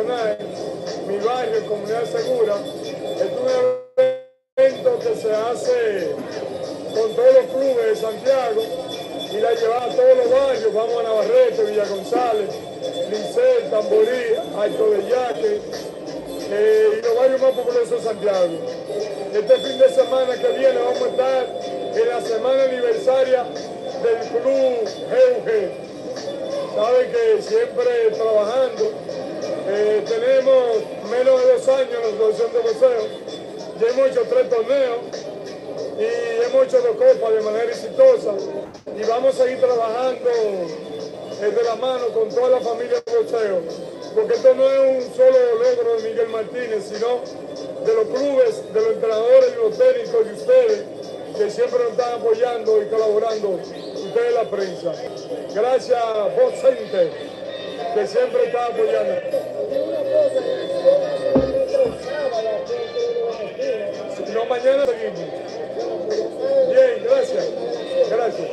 mencionar, mi barrio, Comunidad Segura, es un evento que se hace con todos los clubes de Santiago y la llevamos a todos los barrios. Vamos a Navarrete, Villa González, Licey, Tamborí, Alto de Yaque y los barrios más populares de Santiago. Este fin de semana que viene vamos a estar en la semana aniversaria del club GUG. Saben que siempre trabajando. Tenemos menos de 2 años en la Asociación de Boxeo. Ya hemos hecho 3 torneos y hemos hecho 2 copas de manera exitosa. Y vamos a seguir trabajando de la mano con toda la familia de boxeo. Porque esto no es un solo logro de Miguel Martínez, sino de los clubes, de los entrenadores y los técnicos de ustedes, que siempre nos están apoyando y colaborando, ustedes la prensa. Gracias, Box Center, que siempre está apoyando. No, mañana seguimos. Bien, gracias. Gracias.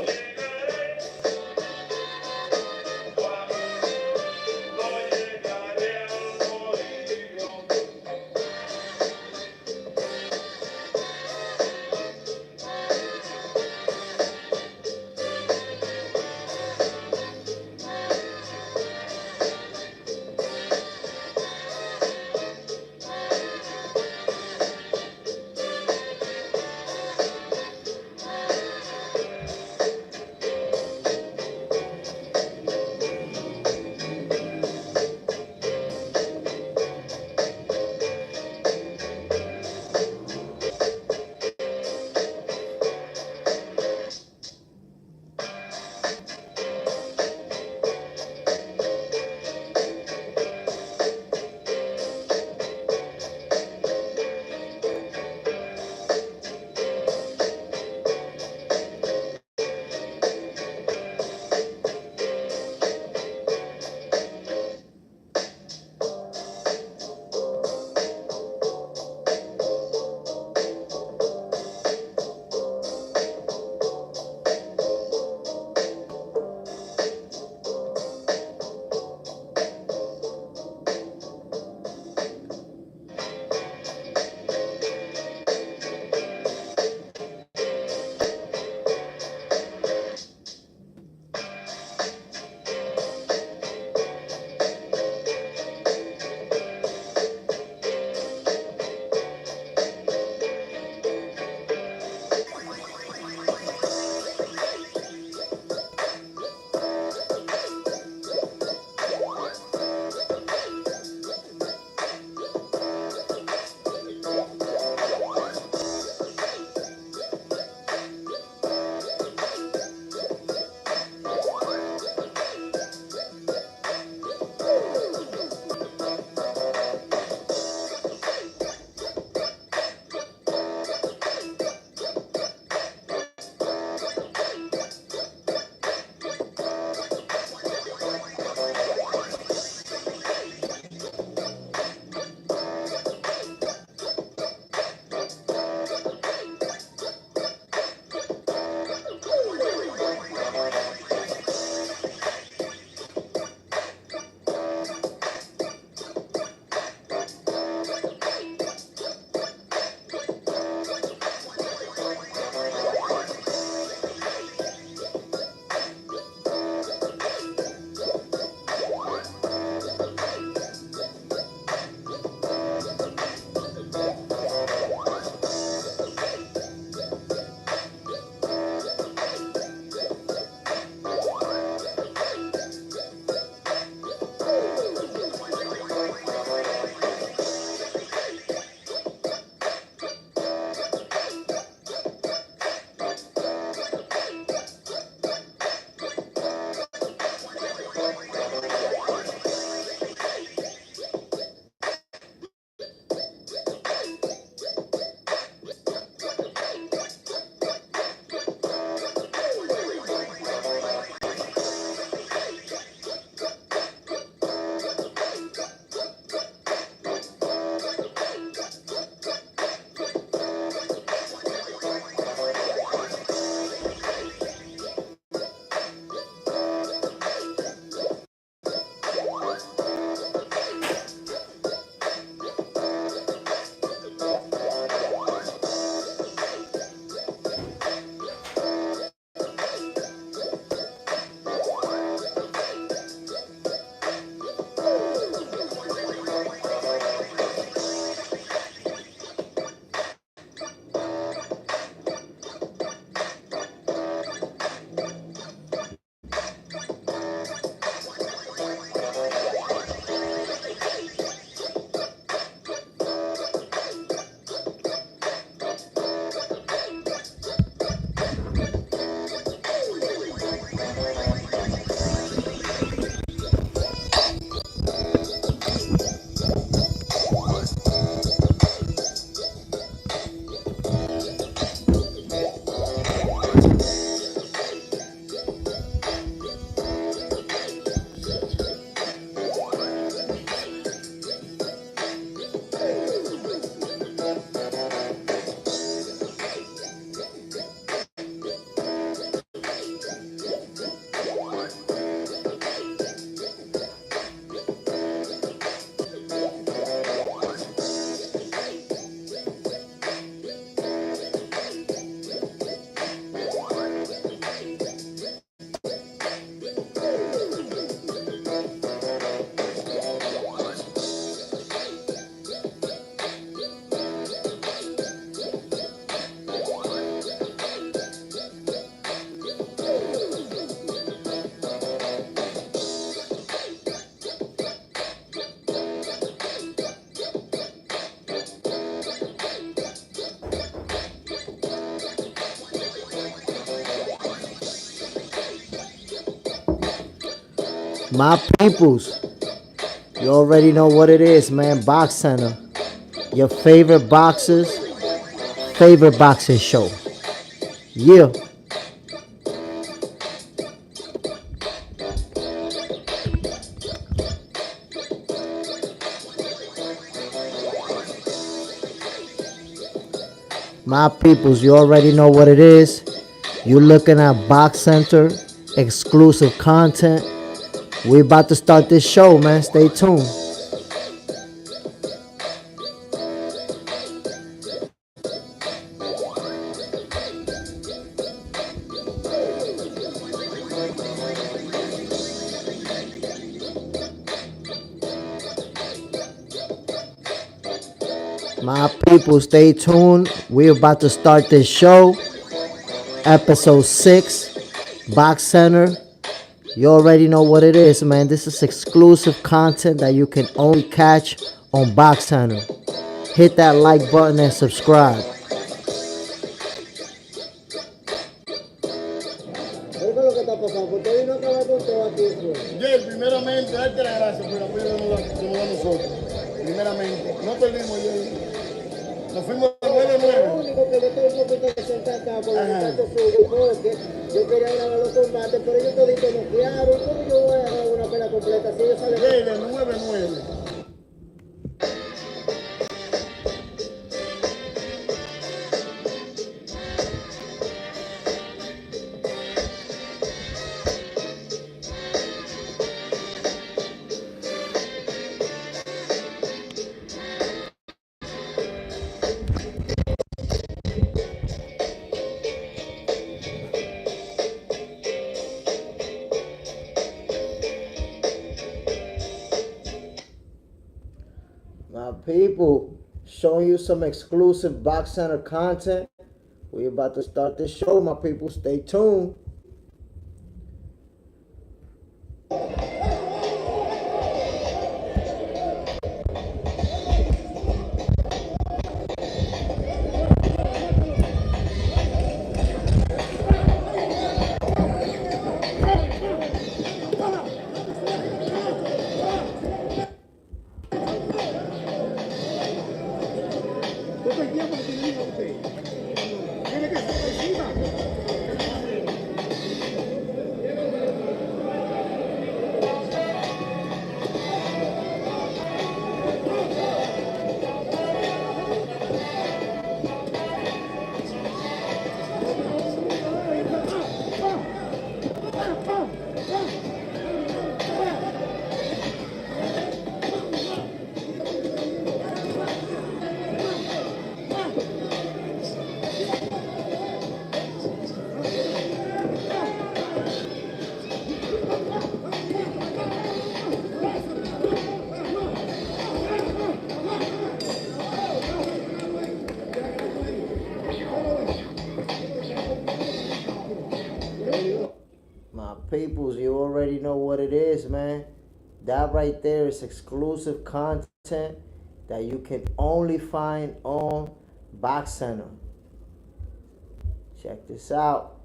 My peoples, you already know what it is, man. Box Center. Your favorite boxers, favorite boxing show. Yeah. My peoples, you already know what it is. You're looking at Box Center, exclusive content. We about to start this show, man. Stay tuned. My people, stay tuned. We're about to start this show. Episode 6, Box Center. You already know what it is, man. This is exclusive content that you can only catch on Box Center. Hit that like button and subscribe. Jay, primeramente, darte las gracias por el apoyo que nos da a nosotros. Primeramente, no perdimos, Jay. Nos fuimos a 9-9. Lo único que yo estoy un poquito descontento por los muchachos suyos, porque yo quería grabar los combates, pero ellos toditos no quedaron. ¿Cómo yo voy a grabar una pelea completa si ellos salen? Jay, de 9-9. My people, showing you some exclusive Box Center content. We're about to start this show, my people. Stay tuned. My peoples, you already know what it is, man. That right there is exclusive content that you can only find on Box Center. Check this out.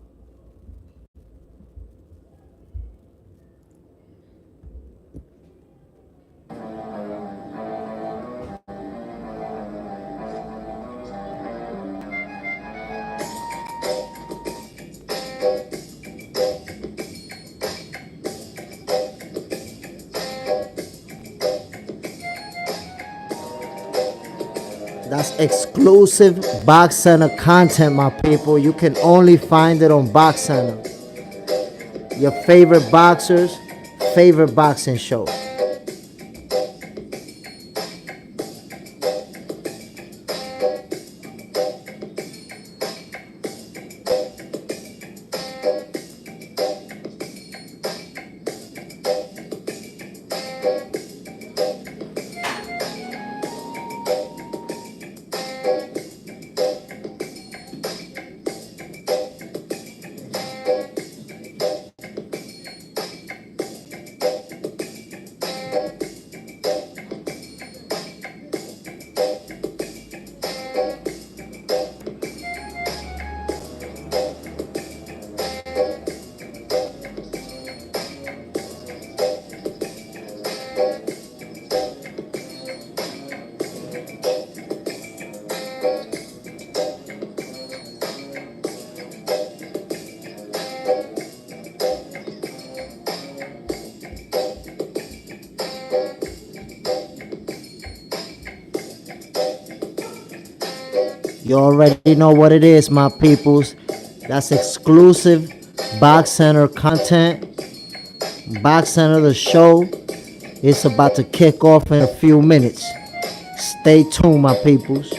That's exclusive Box Center content, my people. You can only find it on Box Center. Your favorite boxers, favorite boxing show. You already know what it is, my peoples. That's exclusive Box Center content. Box Center, the show, is about to kick off in a few minutes. Stay tuned, my peoples.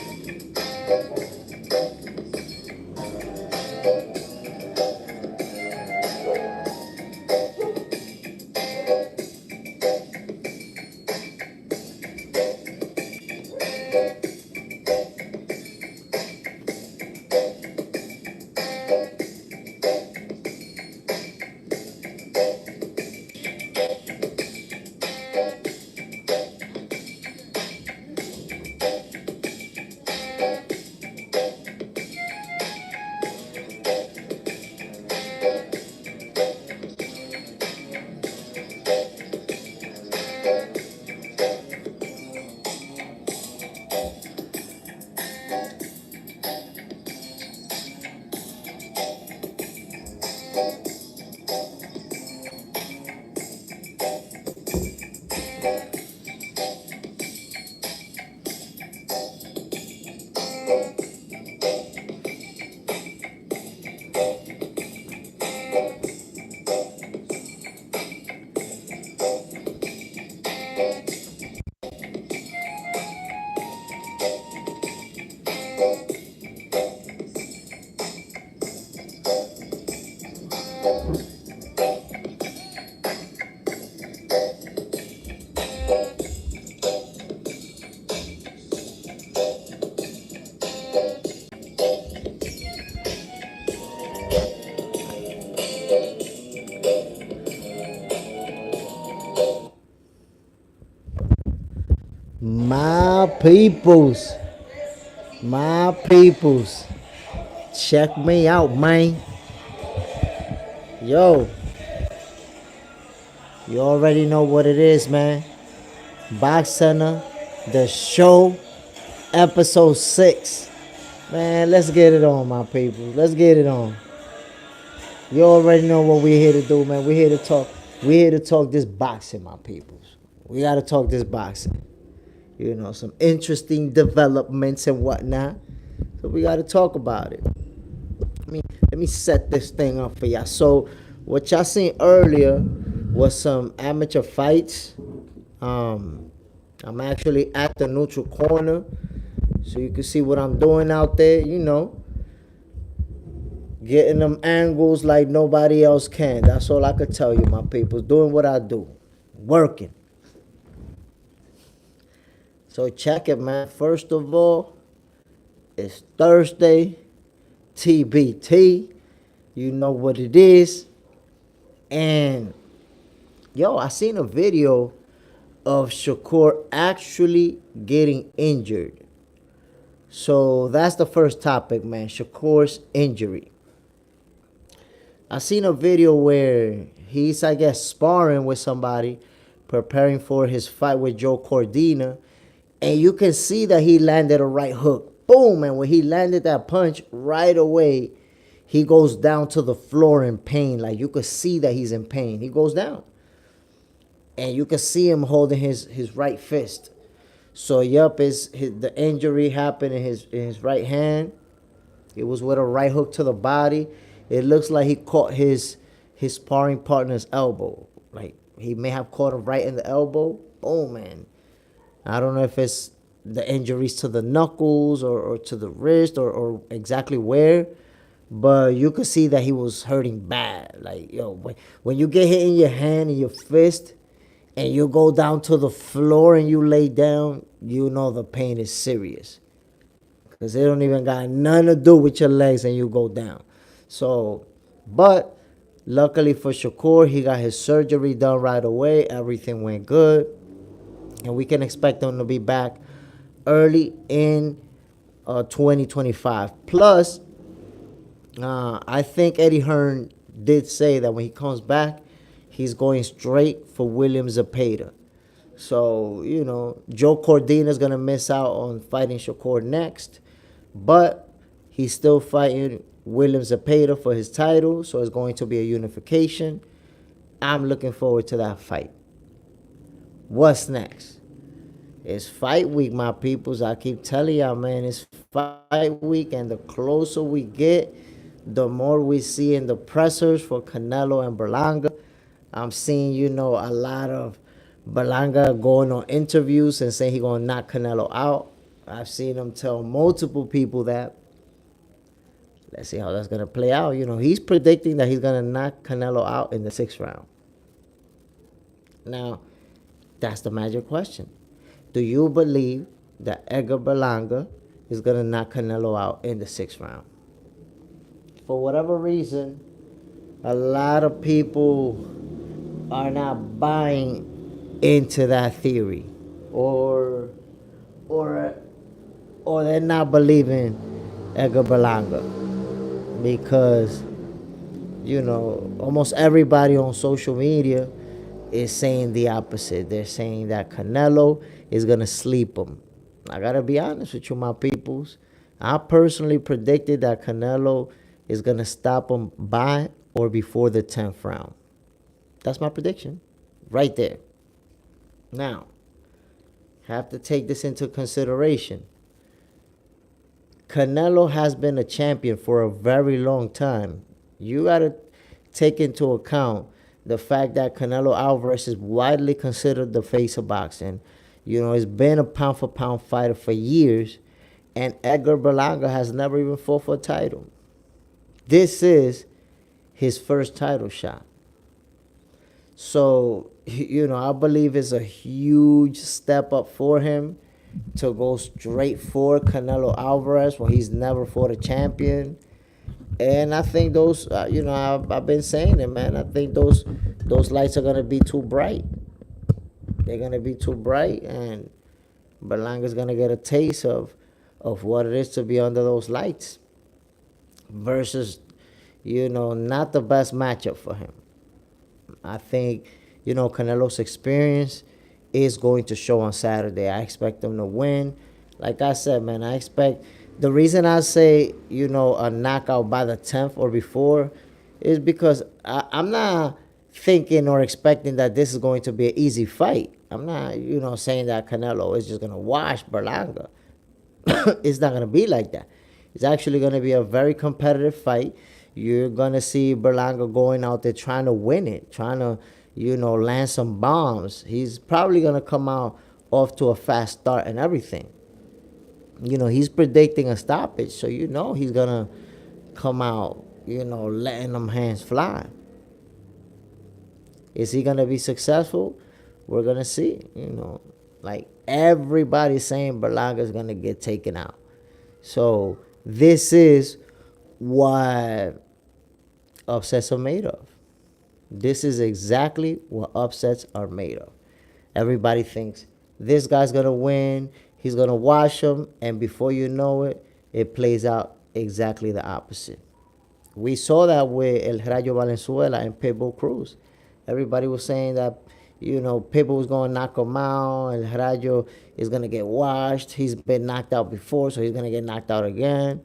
My peoples, check me out, man. Yo, you already know what it is, man. Box Center, the show, episode 6. Man, let's get it on, my people. Let's get it on. You already know what we're here to do, man. We're here to talk. We're here to talk this boxing, my peoples. We got to talk this boxing. You know, some interesting developments and whatnot. So we got to talk about it. Let me set this thing up for y'all. So what y'all seen earlier was some amateur fights. I'm actually at the neutral corner, so you can see what I'm doing out there. You know, getting them angles like nobody else can. That's all I could tell you, my people. Doing what I do, working. So check it, man. First of all, it's Thursday, TBT. You know what it is. And, yo, I seen a video of Shakur actually getting injured. So that's the first topic, man. Shakur's injury. I seen a video where he's, I guess, sparring with somebody, preparing for his fight with Joe Cordina. And you can see that he landed a right hook. Boom. And when he landed that punch, right away, he goes down to the floor in pain. Like, you could see that he's in pain. He goes down. And you can see him holding his right fist. So, yup, the injury happened in his right hand. It was with a right hook to the body. It looks like he caught his sparring partner's elbow. Like, he may have caught him right in the elbow. Boom, man. I don't know if it's the injuries to the knuckles or to the wrist or exactly where, but you could see that he was hurting bad. Like, yo, when you get hit in your hand and your fist and you go down to the floor and you lay down, you know the pain is serious. Because it don't even got nothing to do with your legs and you go down. So, but luckily for Shakur, he got his surgery done right away. Everything went good. And we can expect him to be back early in 2025. Plus, I think Eddie Hearn did say that when he comes back, he's going straight for William Zepeda. So, you know, Joe Cordina is going to miss out on fighting Shakur next. But he's still fighting William Zepeda for his title. So it's going to be a unification. I'm looking forward to that fight. What's next? It's fight week, my peoples. I keep telling y'all, man, it's fight week, and the closer we get, the more we see in the pressers for Canelo and Berlanga. I'm seeing, a lot of Berlanga going on interviews and saying he's going to knock Canelo out. I've seen him tell multiple people that. Let's see how that's going to play out. He's predicting that he's going to knock Canelo out in the 6th round. Now, that's the magic question. Do you believe that Edgar Berlanga is going to knock Canelo out in the 6th round? For whatever reason, a lot of people are not buying into that theory, or they're not believing Edgar Berlanga, because almost everybody on social media is saying the opposite. They're saying that Canelo is gonna sleep him. I gotta be honest with you, my peoples. I personally predicted that Canelo is gonna stop him by or before the 10th round. That's my prediction, right there. Now, have to take this into consideration. Canelo has been a champion for a very long time. You gotta take into account the fact that Canelo Alvarez is widely considered the face of boxing. He's been a pound-for-pound fighter for years, and Edgar Berlanga has never even fought for a title. This is his first title shot. So, I believe it's a huge step up for him to go straight for Canelo Alvarez when he's never fought a champion. And I think those, I've been saying it, man. I think those lights are going to be too bright. They're going to be too bright, and Berlanga's going to get a taste of what it is to be under those lights versus, not the best matchup for him. I think, Canelo's experience is going to show on Saturday. I expect him to win. Like I said, man, I expect... The reason I say, a knockout by the 10th or before is because I'm not thinking or expecting that this is going to be an easy fight. I'm not, saying that Canelo is just going to wash Berlanga. It's not going to be like that. It's actually going to be a very competitive fight. You're going to see Berlanga going out there trying to win it, trying to, land some bombs. He's probably going to come out off to a fast start and everything. He's predicting a stoppage, so he's going to come out, letting them hands fly. Is he going to be successful? We're going to see, Like everybody's saying Berlanga's going to get taken out. So this is what upsets are made of. This is exactly what upsets are made of. Everybody thinks this guy's going to win. He's going to wash him, and before you know it, it plays out exactly the opposite. We saw that with El Rayo Valenzuela and Pitbull Cruz. Everybody was saying that, Pitbull was going to knock him out, and El Rayo is going to get washed. He's been knocked out before, so he's going to get knocked out again.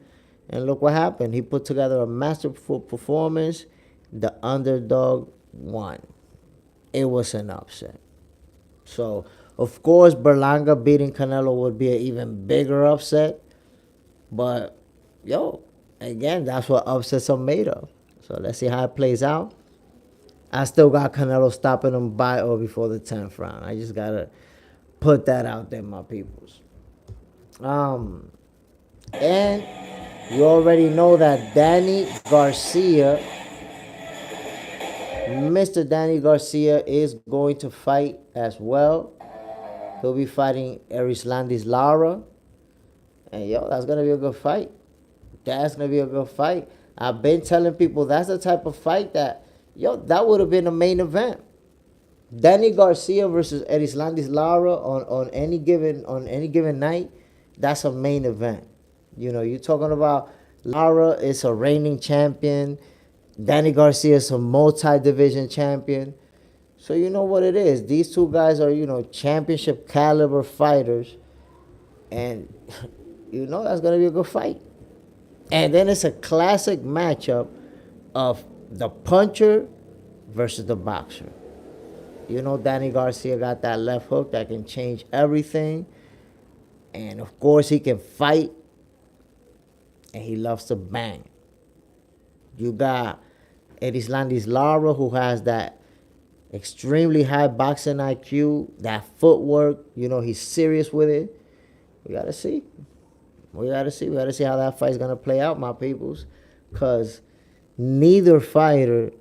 And look what happened. He put together a masterful performance. The underdog won. It was an upset. So, of course, Berlanga beating Canelo would be an even bigger upset. But, again, that's what upsets are made of. So, let's see how it plays out. I still got Canelo stopping him by or before the 10th round. I just got to put that out there, my peoples. And you already know that Danny Garcia, Mr. Danny Garcia, is going to fight as well. He'll be fighting Erislandis Lara. And, that's going to be a good fight. That's going to be a good fight. I've been telling people that's the type of fight that, that would have been a main event. Danny Garcia versus Erislandis Lara on any given night, that's a main event. You're talking about Lara is a reigning champion. Danny Garcia is a multi-division champion. So you know what it is. These two guys are, championship caliber fighters. And that's going to be a good fight. And then it's a classic matchup of the puncher versus the boxer. You know, Danny Garcia got that left hook that can change everything. And of course, he can fight. And he loves to bang. You got Erislandis Lara, who has that extremely high boxing IQ, that footwork. You know, he's serious with it. We got to see. We got to see. We got to see how that fight's going to play out, my peoples. Because neither fighter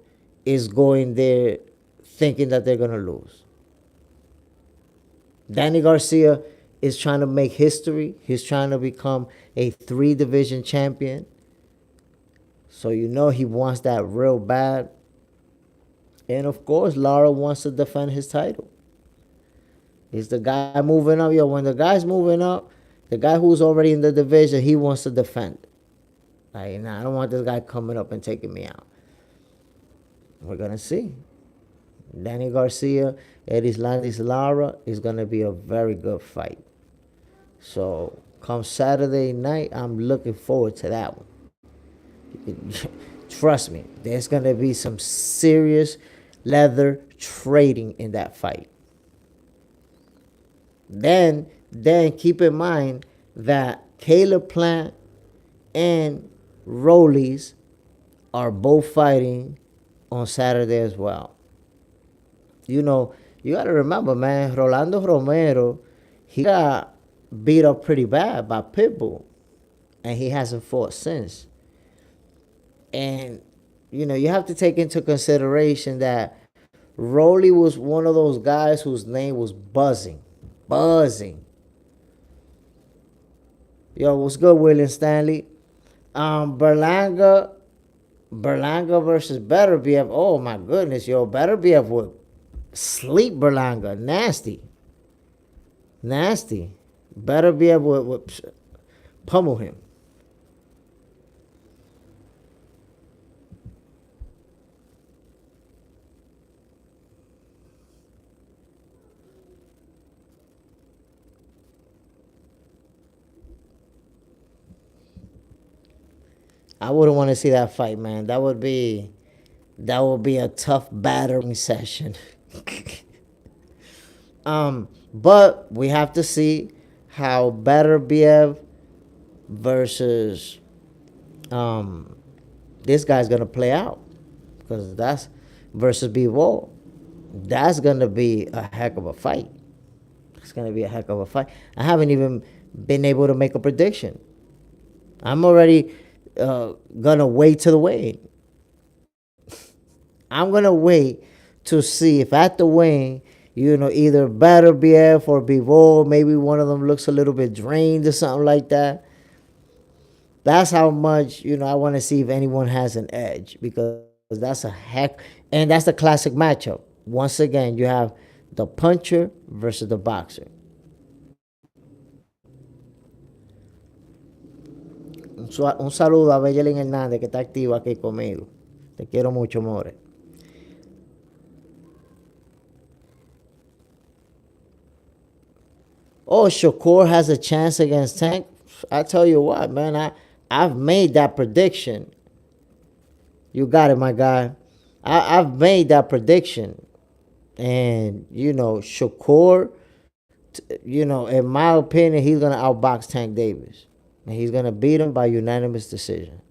is going there thinking that they're going to lose. Danny Garcia is trying to make history. He's trying to become a 3-division champion. So you know he wants that real bad. And of course, Lara wants to defend his title. Is the guy moving up? Yo, when the guy's moving up, the guy who's already in the division, he wants to defend. Like, nah, I don't want this guy coming up and taking me out. We're going to see. Danny Garcia, Erislandis Lara is going to be a very good fight. So, come Saturday night, I'm looking forward to that one. Trust me, there's going to be some serious leather trading in that fight. Then keep in mind that Caleb Plant and Rollies are both fighting on Saturday as well. You know, you got to remember, man, Rolando Romero, he got beat up pretty bad by Pitbull, and he hasn't fought since. And, you know, you have to take into consideration that Rolly was one of those guys whose name was buzzing. Yo, what's good, William Stanley? Berlanga versus Beterbiev. Oh, my goodness, yo. Beterbiev would sleep Berlanga. Nasty. Beterbiev would pummel him. I wouldn't want to see that fight, man. That would be a tough battering session. But we have to see how Beterbiev versus this guy's gonna play out, because that's versus Bivol. That's gonna be a heck of a fight. It's gonna be a heck of a fight. I haven't even been able to make a prediction. I'm already gonna wait to the weigh. I'm gonna wait to see if at the weigh, you know, either Beterbiev or Bivol, maybe one of them looks a little bit drained or something like that. That's how much, you know, I want to see if anyone has an edge, because that's a heck, and that's the classic matchup. Once again, you have the puncher versus the boxer. Un saludo a Beyelin Hernández, que está activa aquí conmigo. Te quiero mucho, more. Oh, Shakur has a chance against Tank. I tell you what, man, I've made that prediction. You got it, my guy. I've made that prediction. And, you know, Shakur, you know, in my opinion, he's going to outbox Tank Davis. And he's going to beat him by unanimous decision.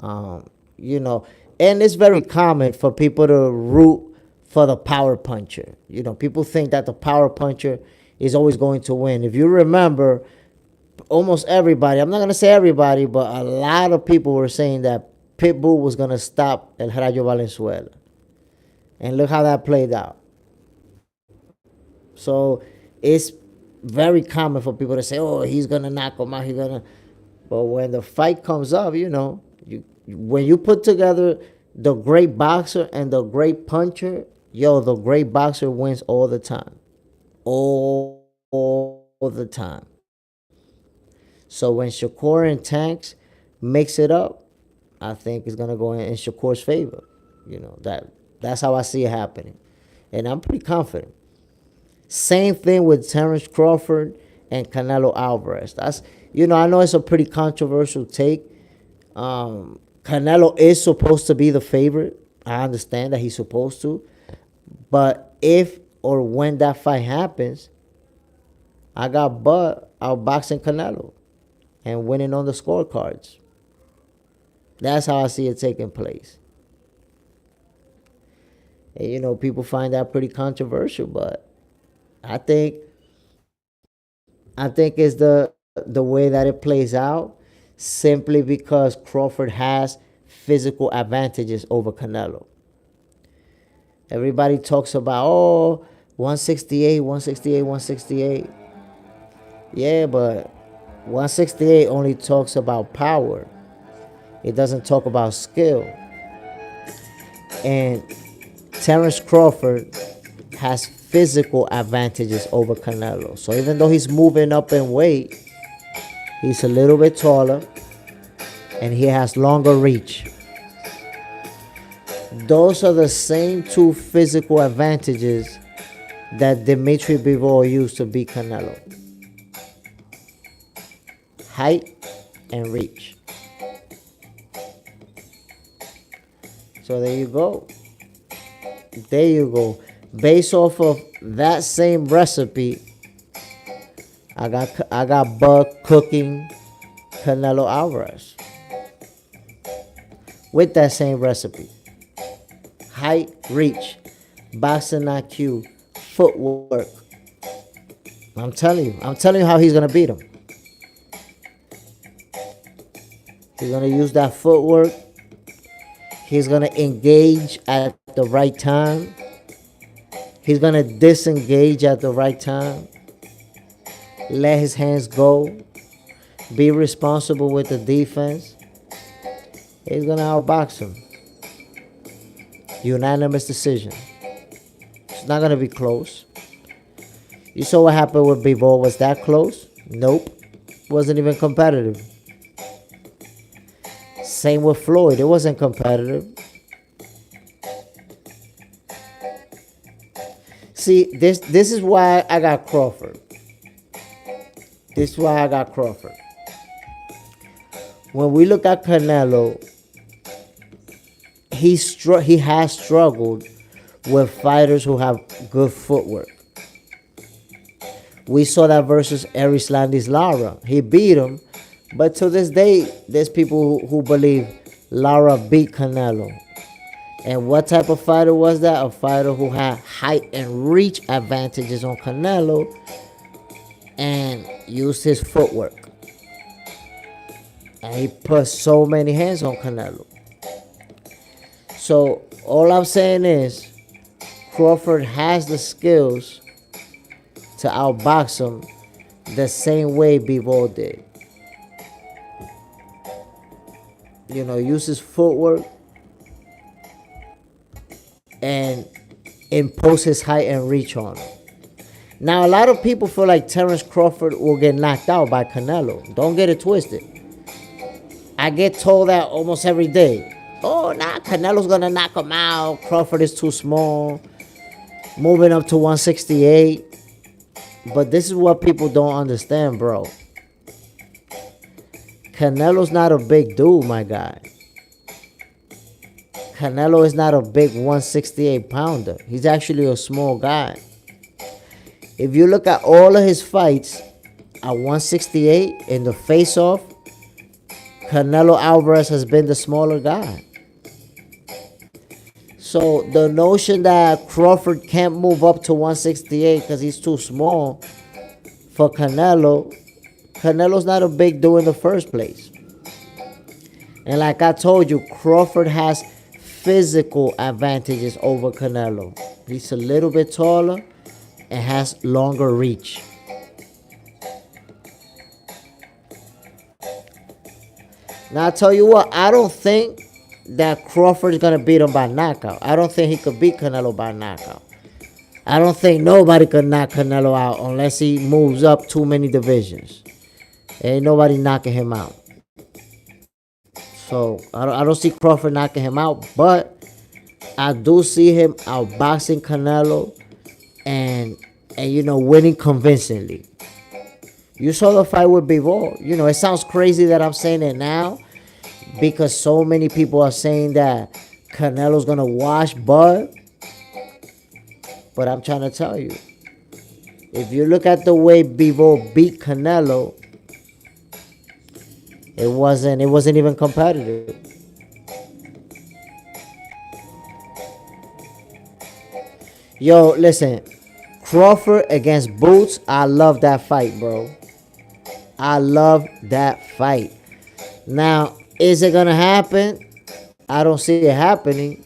You know, and it's very common for people to root for the power puncher. You know, people think that the power puncher is always going to win. If you remember, almost everybody, I'm not going to say everybody, but a lot of people were saying that Pitbull was going to stop El Rayo Valenzuela. And look how that played out. So it's very common for people to say, oh, he's going to knock him out. But when the fight comes up, you know, when you put together the great boxer and the great puncher, yo, the great boxer wins all the time. All the time. So when Shakur and Tanks mix it up, I think it's going to go in Shakur's favor. You know, that's how I see it happening. And I'm pretty confident. Same thing with Terrence Crawford and Canelo Alvarez. That's, you know, I know it's a pretty controversial take. Canelo is supposed to be the favorite. I understand that he's supposed to. But if or when that fight happens, I got Bud outboxing Canelo and winning on the scorecards. That's how I see it taking place. And, you know, people find that pretty controversial, but I think it's the way that it plays out, simply because Crawford has physical advantages over Canelo. Everybody talks about 168, 168, 168. Yeah, but 168 only talks about power. It doesn't talk about skill. And Terence Crawford has physical advantages over Canelo. So even though he's moving up in weight, he's a little bit taller and he has longer reach. Those are the same two physical advantages that Dimitri Bivol used to beat Canelo. Height and reach. So there you go. There you go. Based off of that same recipe, I got Bud cooking Canelo Alvarez with that same recipe. Height, reach, boxing IQ, footwork. I'm telling you how he's gonna beat him. He's gonna use that footwork. He's gonna engage at the right time. He's gonna disengage at the right time. Let his hands go. Be responsible with the defense. He's gonna outbox him. Unanimous decision. It's not gonna be close. You saw what happened with Bivol. Was that close? Nope. Wasn't even competitive. Same with Floyd. It wasn't competitive. See, this is why I got Crawford. This is why I got Crawford. When we look at Canelo, he has struggled with fighters who have good footwork. We saw that versus Erislandy Lara. He beat him, but to this day, there's people who believe Lara beat Canelo. And what type of fighter was that? A fighter who had height and reach advantages on Canelo and used his footwork. And he put so many hands on Canelo. So all I'm saying is Crawford has the skills to outbox him the same way Bivol did. You know, use his footwork and impose his height and reach on him. Now, a lot of people feel like Terence Crawford will get knocked out by Canelo. Don't get it twisted. I get told that almost every day. Oh, nah, Canelo's gonna knock him out. Crawford is too small. Moving up to 168. But this is what people don't understand, bro. Canelo's not a big dude, my guy. Canelo is not a big 168 pounder. He's actually a small guy. If you look at all of his fights at 168 in the face-off, Canelo Alvarez has been the smaller guy. So the notion that Crawford can't move up to 168 because he's too small for Canelo's not a big dude in the first place. And like I told you, Crawford has physical advantages over Canelo. He's a little bit taller and has longer reach. Now, I tell you what, I don't think that Crawford is going to beat him by knockout. I don't think he could beat Canelo by knockout. I don't think nobody could knock Canelo out unless he moves up too many divisions. Ain't nobody knocking him out. So, I don't see Crawford knocking him out, but I do see him outboxing Canelo and you know, winning convincingly. You saw the fight with Bivol. You know, it sounds crazy that I'm saying it now because so many people are saying that Canelo's going to wash Bud. But I'm trying to tell you, if you look at the way Bivol beat Canelo, it wasn't even competitive. Yo, listen, Crawford against Boots, I love that fight, bro. I love that fight. Now, is it gonna happen? I don't see it happening,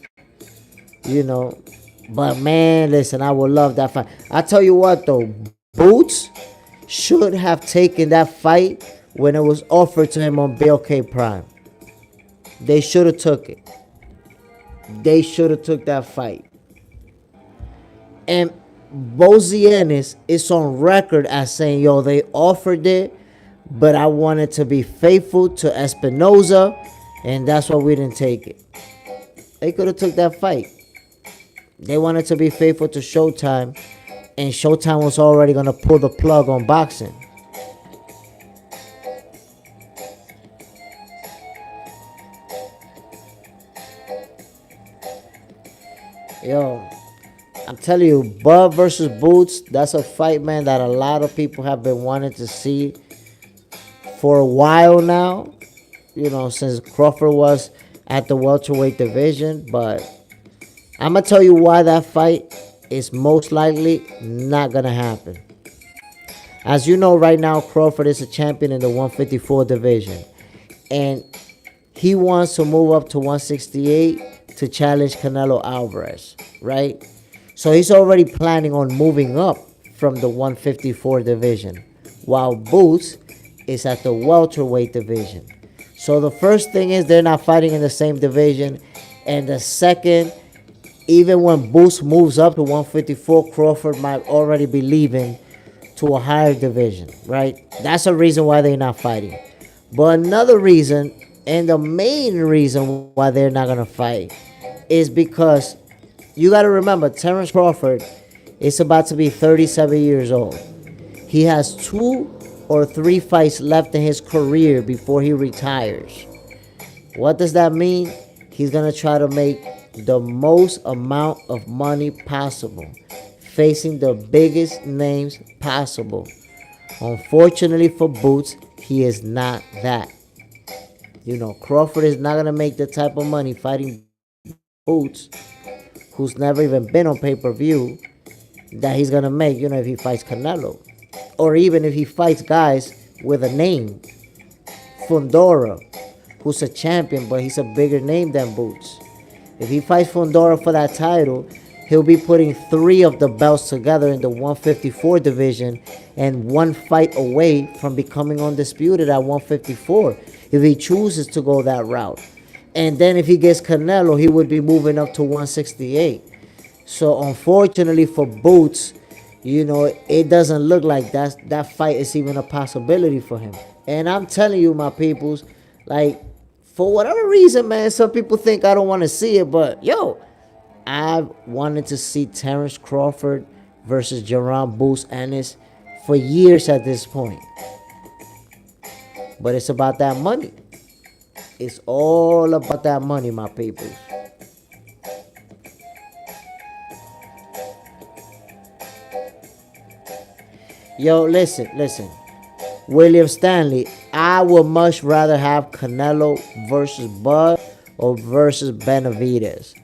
you know. But man, listen, I would love that fight. I tell you what though, Boots should have taken that fight when it was offered to him on BLK Prime. They should have took it. They should have took that fight. And Bozianis is on record as saying, yo, they offered it, but I wanted to be faithful to Espinoza, and that's why we didn't take it. They could have took that fight. They wanted to be faithful to Showtime, and Showtime was already going to pull the plug on boxing. Yo, I'm telling you, Bud versus Boots, that's a fight, man, that a lot of people have been wanting to see for a while now. You know, since Crawford was at the welterweight division. But I'm going to tell you why that fight is most likely not going to happen. As you know, right now, Crawford is a champion in the 154 division. And he wants to move up to 168 to challenge Canelo Alvarez, right? So he's already planning on moving up from the 154 division, while Boots is at the welterweight division. So the first thing is they're not fighting in the same division. And the second, even when Boots moves up to 154, Crawford might already be leaving to a higher division, right? That's a reason why they're not fighting. But another reason, and the main reason why they're not going to fight, is because you got to remember, Terence Crawford is about to be 37 years old. He has 2 or 3 fights left in his career before he retires. What does that mean? He's going to try to make the most amount of money possible, facing the biggest names possible. Unfortunately for Boots, he is not that. You know, Crawford is not going to make the type of money fighting Boots, who's never even been on pay-per-view, that he's going to make, you know, if he fights Canelo. Or even if he fights guys with a name. Fundora, who's a champion, but he's a bigger name than Boots. If he fights Fundora for that title, he'll be putting 3 of the belts together in the 154 division and 1 fight away from becoming undisputed at 154 if he chooses to go that route. And then if he gets Canelo, he would be moving up to 168. So unfortunately for Boots, you know, it doesn't look like that fight is even a possibility for him. And I'm telling you, my peoples, like, for whatever reason, man, some people think I don't want to see it, but yo, I've wanted to see Terence Crawford versus Jaron Boots Ennis for years at this point. But it's about that money. It's all about that money, my people. Yo, listen. William Stanley, I would much rather have Canelo versus Bud or versus Benavidez.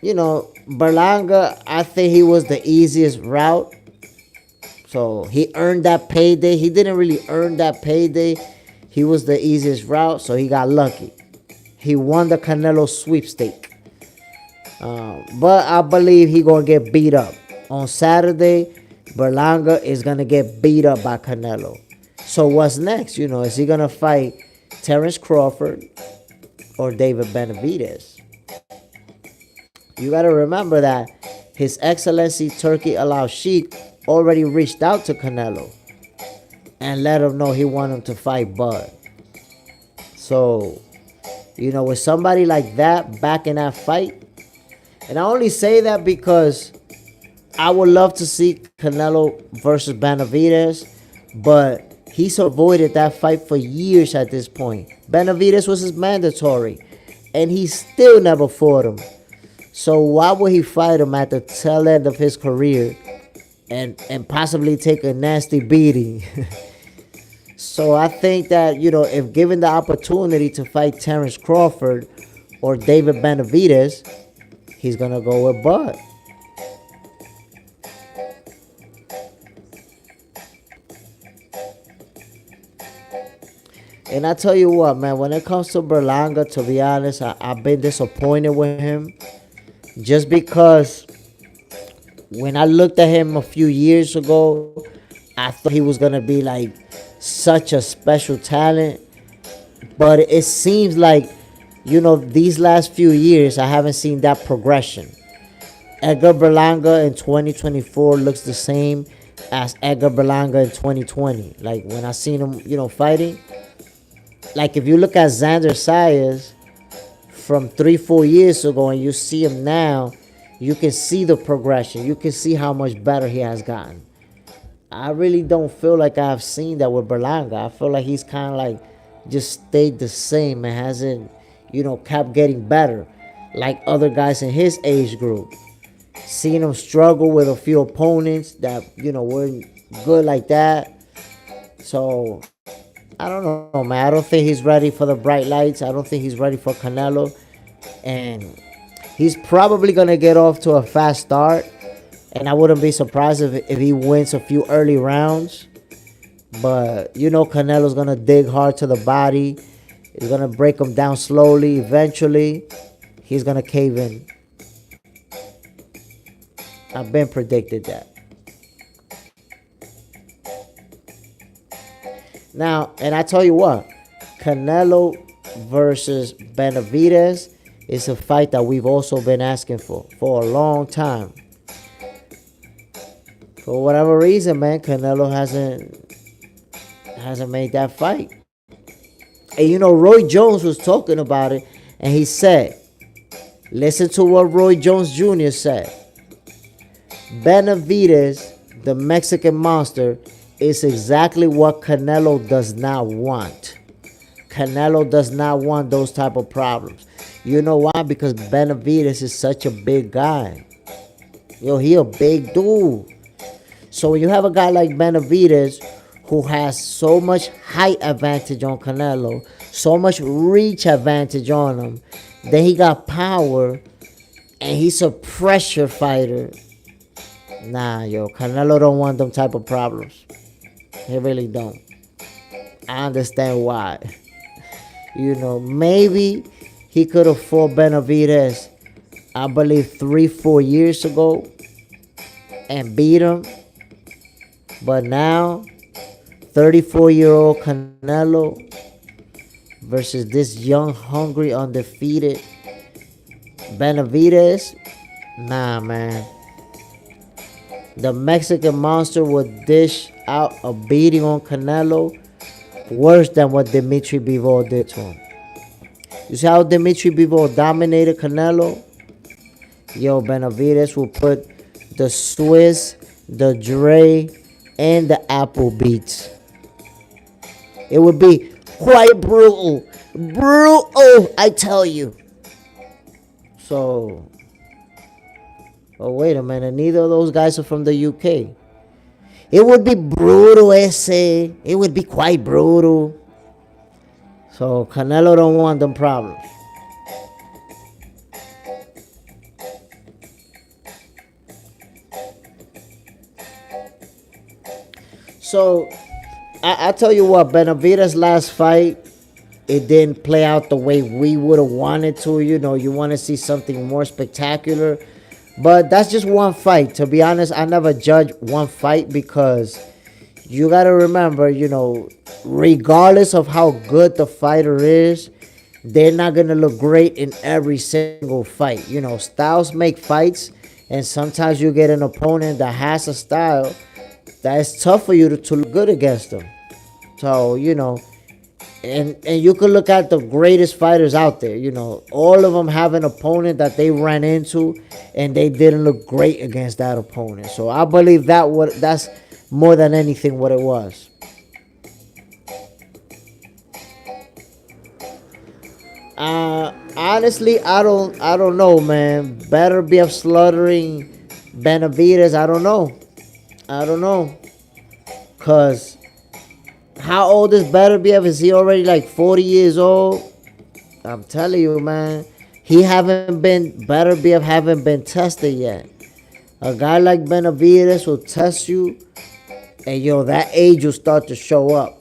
You know, Berlanga, I think he was the easiest route. So he earned that payday. He didn't really earn that payday. He was the easiest route, so he got lucky. He won the Canelo sweepstake. But I believe he gonna get beat up. On Saturday, Berlanga is gonna get beat up by Canelo. So what's next? You know, is he gonna fight Terence Crawford or David Benavidez? You gotta remember that His Excellency Turki Al-Sheikh already reached out to Canelo and let him know he wanted him to fight Bud. So, you know, with somebody like that back in that fight, and I only say that because I would love to see Canelo versus Benavidez, but he's avoided that fight for years at this point. Benavidez was his mandatory, and he still never fought him. So why would he fight him at the tail end of his career and possibly take a nasty beating? So I think that, if given the opportunity to fight Terrence Crawford or David Benavidez, he's going to go with Bud. And I tell you what, man, when it comes to Berlanga, to be honest, I've been disappointed with him. Just because when I looked at him a few years ago, I thought he was going to be like such a special talent. But it seems like, these last few years, I haven't seen that progression. Edgar Berlanga in 2024 looks the same as Edgar Berlanga in 2020. Like, when I seen him, fighting. Like, if you look at Xander Sayas from 3-4 years ago and you see him now, you can see the progression. You can see how much better he has gotten. I really don't feel like I've seen that with Berlanga. I feel like he's kind of like just stayed the same and hasn't, kept getting better like other guys in his age group. Seeing him struggle with a few opponents that, weren't good like that. So, I don't know, man. I don't think he's ready for the bright lights. I don't think he's ready for Canelo. And he's probably going to get off to a fast start. And I wouldn't be surprised if he wins a few early rounds. But, Canelo's going to dig hard to the body. He's going to break him down slowly. Eventually, he's going to cave in. I've been predicted that. Now, and I tell you what, Canelo versus Benavidez is a fight that we've also been asking for a long time. For whatever reason, man, Canelo hasn't made that fight. And Roy Jones was talking about it, and he said, listen to what Roy Jones Jr. said. Benavidez, the Mexican monster, is exactly what Canelo does not want. Canelo does not want those type of problems. You know why? Because Benavidez is such a big guy. He a big dude. So when you have a guy like Benavidez who has so much height advantage on Canelo, so much reach advantage on him, then he got power and he's a pressure fighter. Nah, Canelo don't want them type of problems. He really don't. I understand why. Maybe he could have fought Benavidez, I believe 3-4 years ago and beat him. But now, 34-year-old Canelo versus this young, hungry, undefeated Benavidez. Nah, man. The Mexican monster would dish out a beating on Canelo worse than what Dimitri Bivol did to him. You see how Dimitri Bivol dominated Canelo? Benavidez will put the Swiss, the Dre, and the Apple beats. It would be quite brutal. Brutal, I tell you. So, wait a minute. Neither of those guys are from the UK. It would be brutal, ese. It would be quite brutal. So, Canelo don't want them problems. So, I tell you what, Benavidez' last fight, it didn't play out the way we would have wanted to. You want to see something more spectacular. But that's just one fight. To be honest, I never judge one fight because you got to remember, regardless of how good the fighter is, they're not going to look great in every single fight. Styles make fights, and sometimes you get an opponent that has a style that is tough for you to look good against them. So, and you could look at the greatest fighters out there. All of them have an opponent that they ran into and they didn't look great against that opponent. So I believe that's more than anything what it was. Honestly, I don't know, man. Better be of slaughtering Benavides. I don't know. Cause how old is Better be of? Is he already like 40 years old? I'm telling you, man. He haven't been Better be of haven't been tested yet. A guy like Benavides will test you, and that age will start to show up.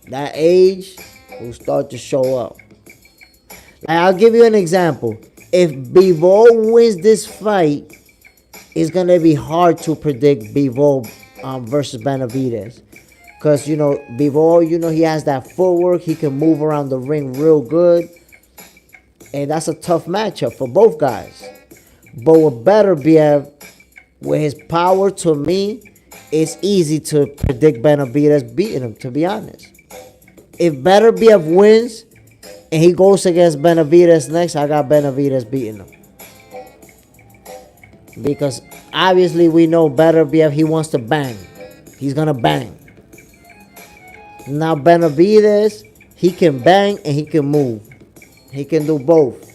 That age will start to show up. Like, I'll give you an example. If Bivol wins this fight, it's gonna be hard to predict Bivol versus Benavides, because Bivol, he has that footwork. He can move around the ring real good, and that's a tough matchup for both guys. But with Beterbiev, with his power, to me, it's easy to predict Benavides beating him, to be honest. If Beterbiev wins and he goes against Benavides next, I got Benavides beating him. Because obviously we know Beterbiev, he wants to bang. He's going to bang. Now Benavides, he can bang and he can move. He can do both.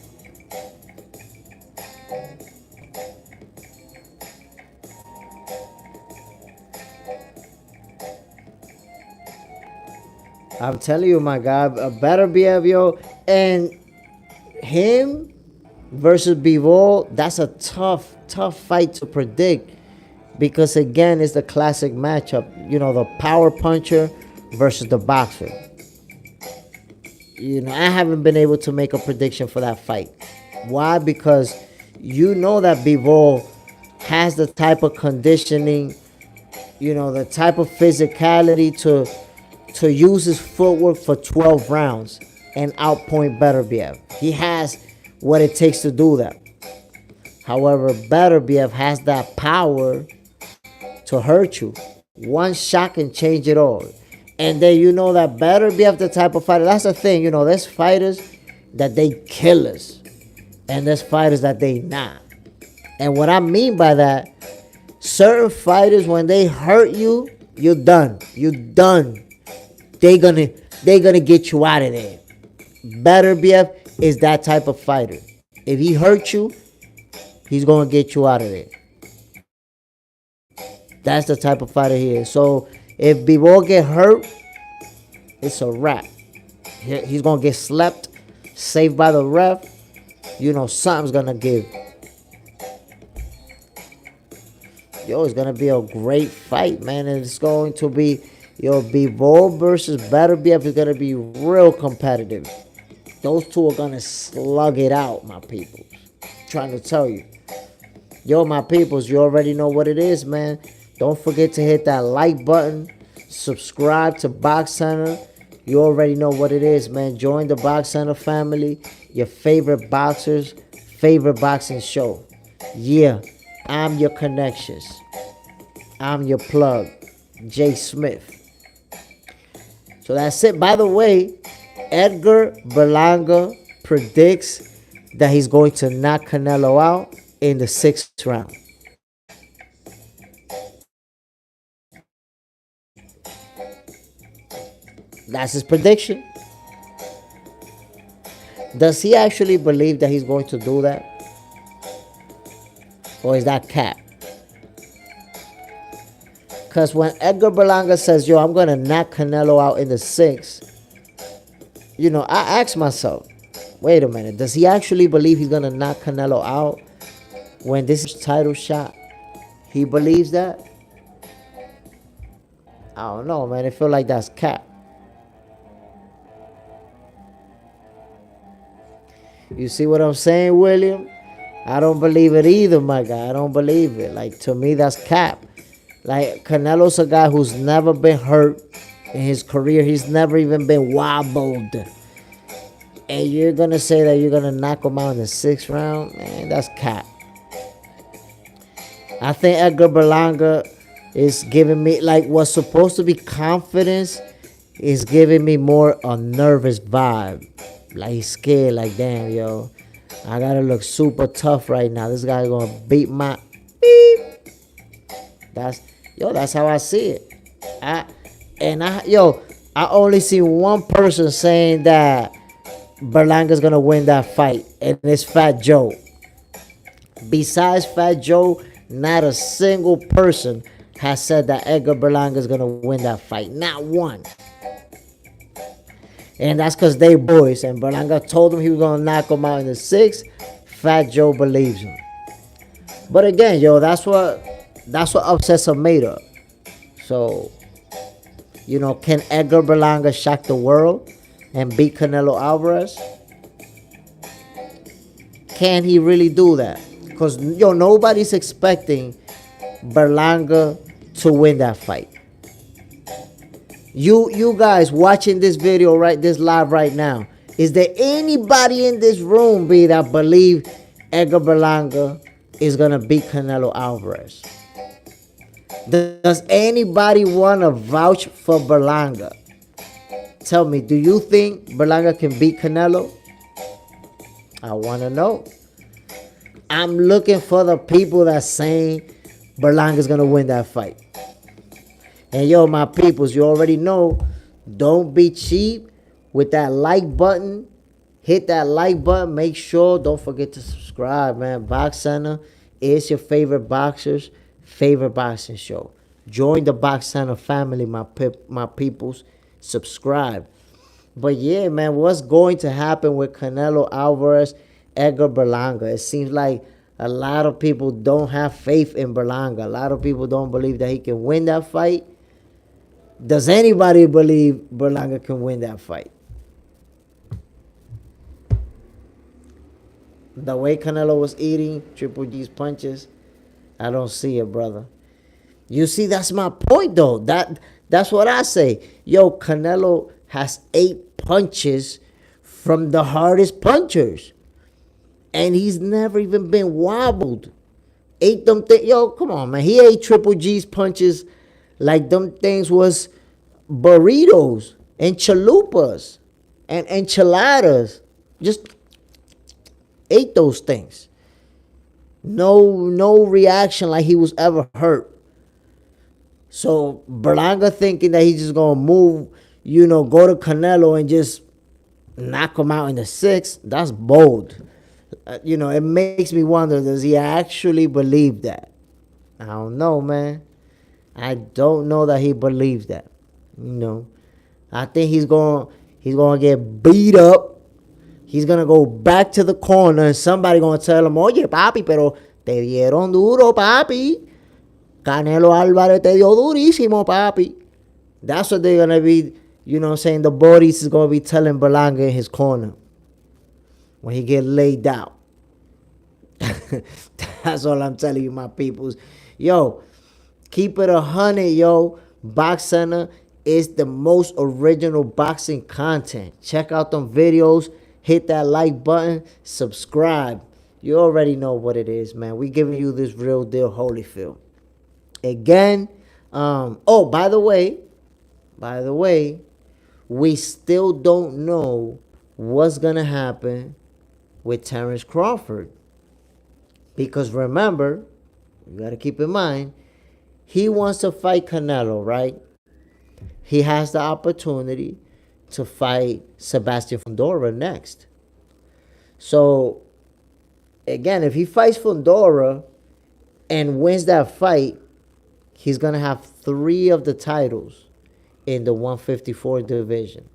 I'm telling you, my guy, Beterbiev, yo, and him versus Bivol, that's a tough fight to predict, because again, it's the classic matchup. The power puncher versus the boxer. I haven't been able to make a prediction for that fight. Why? Because that Bivol has the type of conditioning, the type of physicality to use his footwork for 12 rounds and outpoint Beterbiev. He has what it takes to do that. However, Beterbiev has that power to hurt you. One shot can change it all. And then that Beterbiev, the type of fighter. That's the thing. There's fighters that they killers, and there's fighters that they not. And what I mean by that, certain fighters, when they hurt you, you're done. You're done. They gonna get you out of there. Beterbiev is that type of fighter. If he hurts you, he's gonna get you out of there. That's the type of fighter he is. So if Bivol get hurt, it's a wrap. He's gonna get slept, saved by the ref. Something's gonna give. It's gonna be a great fight, man. And it's going to be, Bivol versus Beterbiev is gonna be real competitive. Those two are gonna slug it out, my people. Trying to tell you. My peoples, you already know what it is, man. Don't forget to hit that like button. Subscribe to Box Center. You already know what it is, man. Join the Box Center family. Your favorite boxers, favorite boxing show. Yeah, I'm your connections. I'm your plug, Jay Smith. So that's it. By the way, Edgar Berlanga predicts that he's going to knock Canelo out in the 6th round. That's his prediction. Does he actually believe that he's going to do that? Or is that cap? Because when Edgar Berlanga says, I'm going to knock Canelo out in the 6th, I ask myself, wait a minute, does he actually believe he's going to knock Canelo out when this is title shot? He believes that? I don't know, man. I feel like that's cap. You see what I'm saying, William? I don't believe it either, my guy. I don't believe it. Like, to me, that's cap. Like, Canelo's a guy who's never been hurt in his career. He's never even been wobbled. And you're going to say that you're going to knock him out in the 6th round? Man, that's cap. I think Edgar Berlanga is giving me, like, what's supposed to be confidence is giving me more a nervous vibe. Like, he's scared, like, damn, I gotta look super tough right now. This guy gonna beat my beep. That's how I see it. I only see one person saying that Berlanga's gonna win that fight, and it's Fat Joe. Besides Fat Joe, not a single person has said that Edgar Berlanga is gonna win that fight. Not one. And that's because they boys. And Berlanga told him he was gonna knock him out in the 6th. Fat Joe believes him. But again, yo, that's what upsets are made of. So, can Edgar Berlanga shock the world and beat Canelo Alvarez? Can he really do that? Because, nobody's expecting Berlanga to win that fight. You guys watching this video this live right now, is there anybody in this room, that believe Edgar Berlanga is going to beat Canelo Alvarez? Does anybody want to vouch for Berlanga? Tell me, do you think Berlanga can beat Canelo? I want to know. I'm looking for the people that's saying Berlanga's going to win that fight. And my peoples, you already know, don't be cheap with that like button. Hit that like button. Make sure, don't forget to subscribe, man. Box Center is your favorite boxer's favorite boxing show. Join the Box Center family, my peoples. Subscribe. But yeah, man, what's going to happen with Canelo Alvarez, Edgar Berlanga? It seems like a lot of people don't have faith in Berlanga. A lot of people don't believe that he can win that fight. Does anybody believe Berlanga can win that fight? The way Canelo was eating Triple G's punches, I don't see it, brother. You see, that's my point, though. That's what I say. Canelo has 8 punches from the hardest punchers. And he's never even been wobbled. Ate them things. Come on, man. He ate Triple G's punches like them things was burritos and chalupas and enchiladas. Just ate those things. No reaction like he was ever hurt. So Berlanga thinking that he's just gonna move, go to Canelo and just knock him out in the 6th. That's bold. It makes me wonder, does he actually believe that? I don't know, man. I don't know that he believes that. I think he's going to get beat up. He's going to go back to the corner and somebody going to tell him, oye, papi, pero te dieron duro, papi. Canelo Alvarez te dio durísimo, papi. That's what they're going to be, saying. The bodies is going to be telling Berlanga in his corner when he get laid out. That's all I'm telling you, my peoples. Keep it 100, Box Center is the most original boxing content. Check out them videos. Hit that like button. Subscribe. You already know what it is, man. We giving you this real deal Holyfield. Again, by the way, we still don't know what's going to happen with Terrence Crawford. Because remember, you got to keep in mind, he wants to fight Canelo, right? He has the opportunity to fight Sebastian Fundora next. So, again, if he fights Fundora and wins that fight, he's going to have 3 of the titles in the 154 division.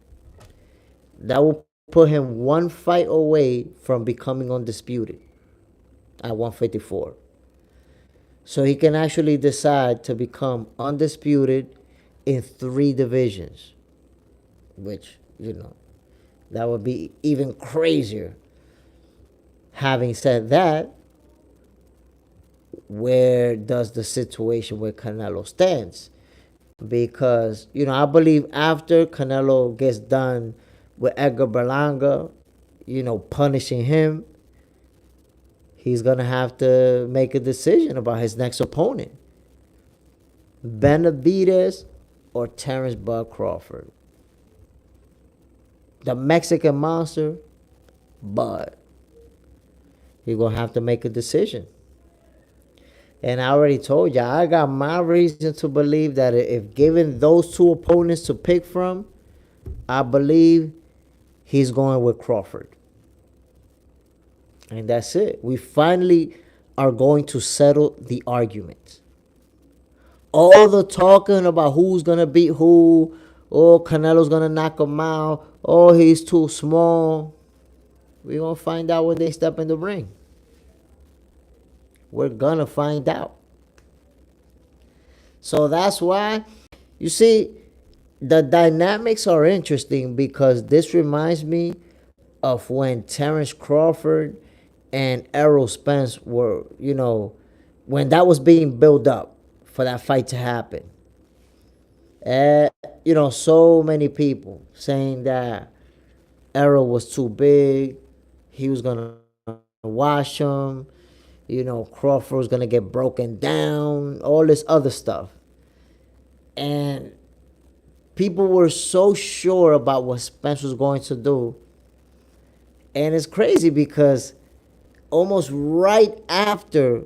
That will put him 1 fight away from becoming undisputed at 154. So he can actually decide to become undisputed in 3 divisions, which, that would be even crazier. Having said that, where does the situation with Canelo stands? Because, I believe after Canelo gets done with Edgar Berlanga, punishing him, he's going to have to make a decision about his next opponent. Benavidez or Terrence Bud Crawford. The Mexican monster, Bud. He's going to have to make a decision. And I already told you, I got my reason to believe that if given those 2 opponents to pick from, I believe he's going with Crawford. And that's it. We finally are going to settle the argument. All the talking about who's going to beat who, oh, Canelo's going to knock him out, oh, he's too small. We're going to find out when they step in the ring. We're going to find out. So that's why, you see, the dynamics are interesting because this reminds me of when Terrence Crawford and Errol Spence were, when that was being built up for that fight to happen. So many people saying that Errol was too big, he was going to wash him, Crawford was going to get broken down, all this other stuff. And people were so sure about what Spence was going to do. And it's crazy because almost right after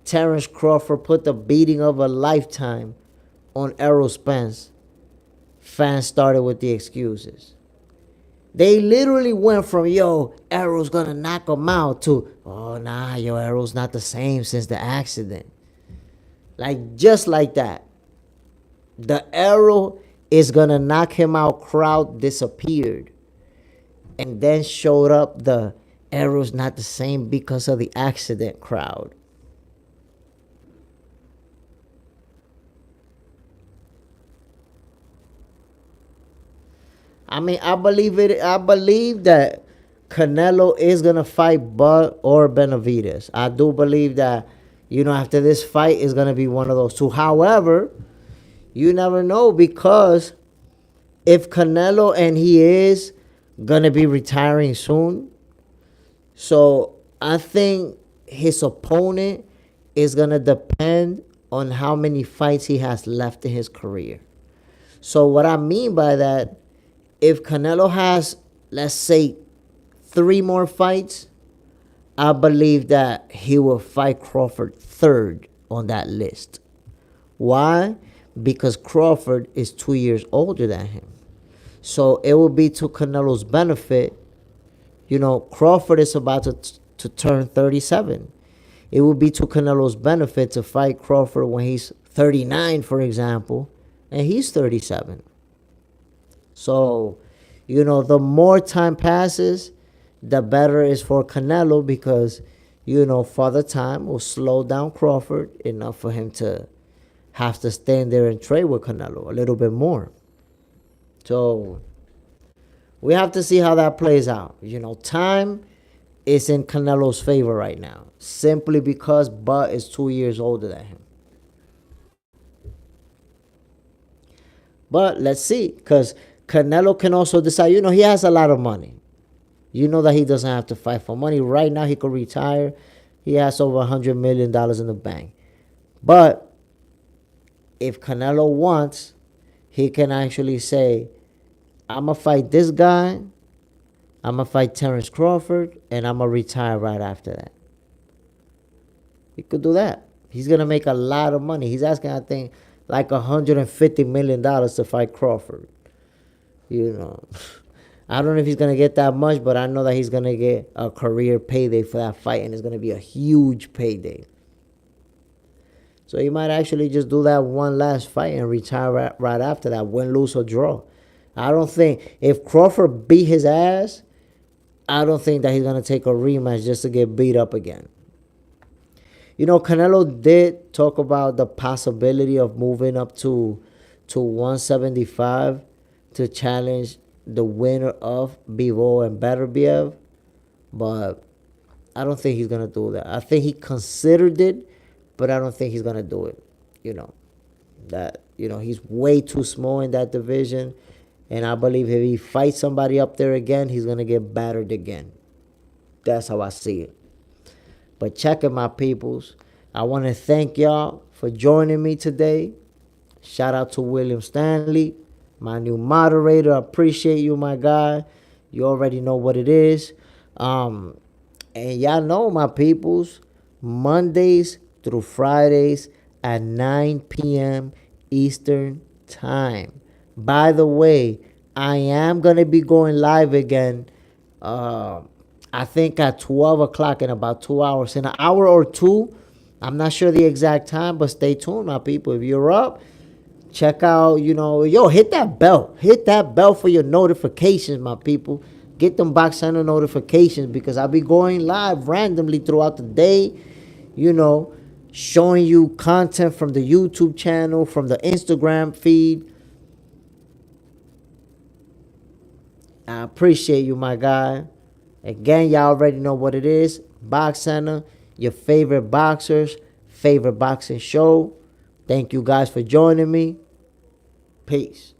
Terrence Crawford put the beating of a lifetime on Errol Spence, fans started with the excuses. They literally went from, Errol's going to knock him out to, oh, nah, Errol's not the same since the accident. Just like that. The Errol is going to knock him out crowd disappeared. And then showed up the Errol's not the same because of the accident crowd. I mean, I believe that Canelo is going to fight Bud or Benavidez. I do believe that, after this fight is going to be one of those two. However, you never know because if Canelo, and he is going to be retiring soon, so I think his opponent is going to depend on how many fights he has left in his career. So what I mean by that, if Canelo has, let's say, 3 more fights, I believe that he will fight Crawford third on that list. Why? Because Crawford is 2 years older than him. So it will be to Canelo's benefit. Crawford is about to turn 37. It will be to Canelo's benefit to fight Crawford when he's 39, for example, and he's 37. So, the more time passes, the better it is for Canelo because, Father Time will slow down Crawford enough for him to have to stand there and trade with Canelo a little bit more. So, we have to see how that plays out. Time is in Canelo's favor right now, simply because Bud is 2 years older than him. But let's see, because Canelo can also decide, he has a lot of money. That he doesn't have to fight for money. Right now, he could retire. He has over $100 million in the bank. But if Canelo wants, he can actually say, I'm going to fight this guy, I'm going to fight Terrence Crawford, and I'm going to retire right after that. He could do that. He's going to make a lot of money. He's asking, I think, like $150 million to fight Crawford. I don't know if he's going to get that much, but I know that he's going to get a career payday for that fight, and it's going to be a huge payday. So he might actually just do that one last fight and retire right after that, win, lose, or draw. I don't think, if Crawford beat his ass, I don't think that he's going to take a rematch just to get beat up again. Canelo did talk about the possibility of moving up to 175 to challenge the winner of Bivol and Beterbiev, but I don't think he's going to do that. I think he considered it, but I don't think he's going to do it. He's way too small in that division, and I believe if he fights somebody up there again, he's going to get battered again. That's how I see it. But check it, my peoples. I want to thank y'all for joining me today. Shout out to William Stanley, my new moderator. I appreciate you, my guy. You already know what it is. And y'all know, my peoples, Mondays through Fridays at 9 p.m. Eastern Time. By the way, I am going to be going live again. I think at 12 o'clock in about 2 hours. In an hour or two. I'm not sure the exact time, but stay tuned, my people. If you're up, check out, hit that bell. Hit that bell for your notifications, my people. Get them Box Center notifications because I'll be going live randomly throughout the day, showing you content from the YouTube channel, from the Instagram feed. I appreciate you, my guy. Again, y'all already know what it is. Box Center, your favorite boxers, favorite boxing show. Thank you guys for joining me. Peace.